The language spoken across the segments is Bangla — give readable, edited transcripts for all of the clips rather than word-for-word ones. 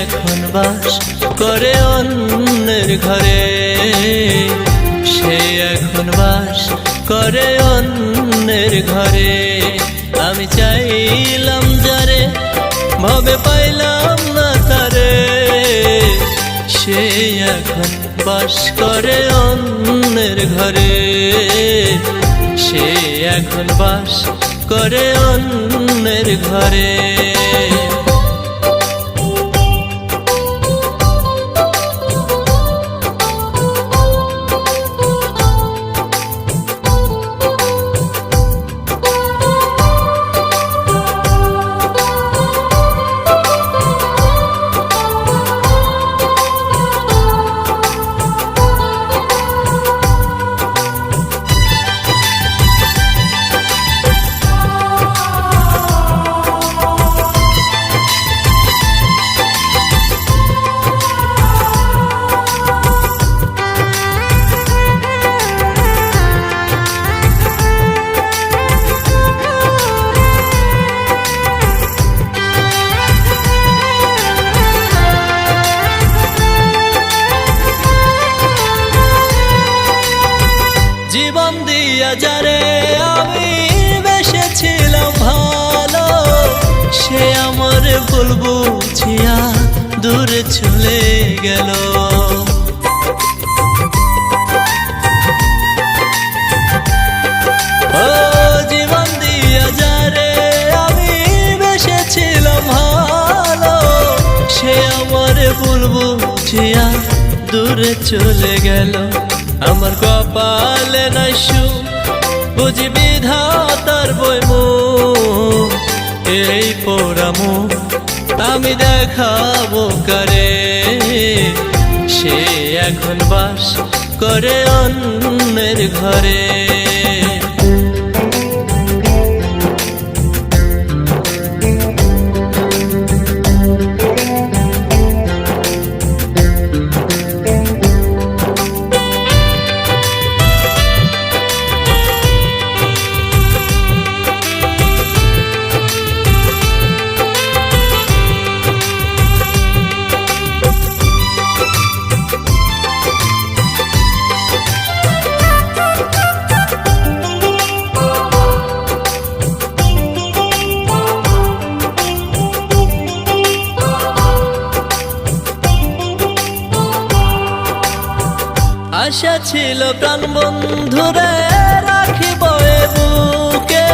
এখন বাস করে অন্যের ঘরে, সে এখন বাস করে অন্যের ঘরে। আমি চাইলাম যারে, ভাবে পাইলাম না তারে, সে এখন বাস করে অন্যের ঘরে, সে এখন বাস করে অন্যের ঘরে। জীবন দিয়া যারে আমি বেসেছিলাম ভালো, সে আমার ভুল বুঝিয়া দূরে চলে গেল। ও জীবন দিয়া যারে আমি বেসেছিলাম ভালো, সে আমার ভুল বুঝিয়া দূরে চলে গেল। আমার কপালে নাই সুখ, বুঝি বিধাতার বইমুখ, এই পোড়া মুখ আমি দেখাবো কারে, সে এখন বাস করে অন্যের ঘরে। আশা ছিল প্রাণ বন্ধুরে রাখিব এ বুকে,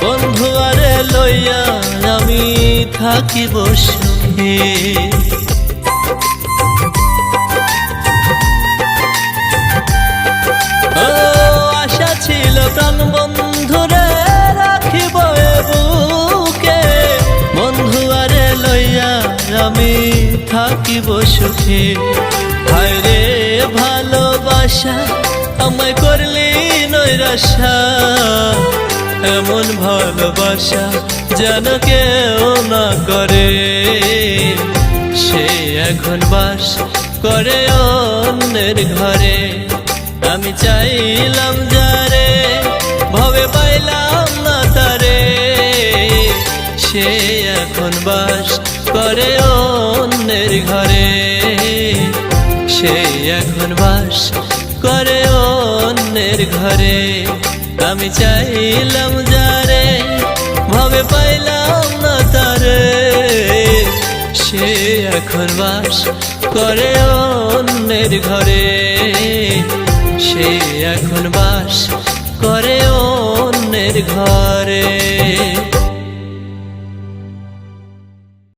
বন্ধু আরে লইয়া আমি থাকিব সুখে। ও আশা ছিল প্রাণ বন্ধুরে রাখিব এ বুকে, বন্ধু আরে লইয়া আমি থাকিব সুখে। হায় রে ভালোবাসা আমায় করলি নৈরাশা, এমন ভালোবাসা যেন কেউ না করে, সে এখন বাস করে অন্যের ঘরে। আমি চাইলাম যারে, ভাবে পাইলাম না তারে, সে এখন বাস করে অন্যের ঘরে, সে এখন বাস করে অন্যের ঘরে। আমি চাইলাম যারে, ভাবে পাইলাম না তারে, সে এখন বাস করে অন্যের ঘরে, সে এখন বাস করে অন্যের ঘরে।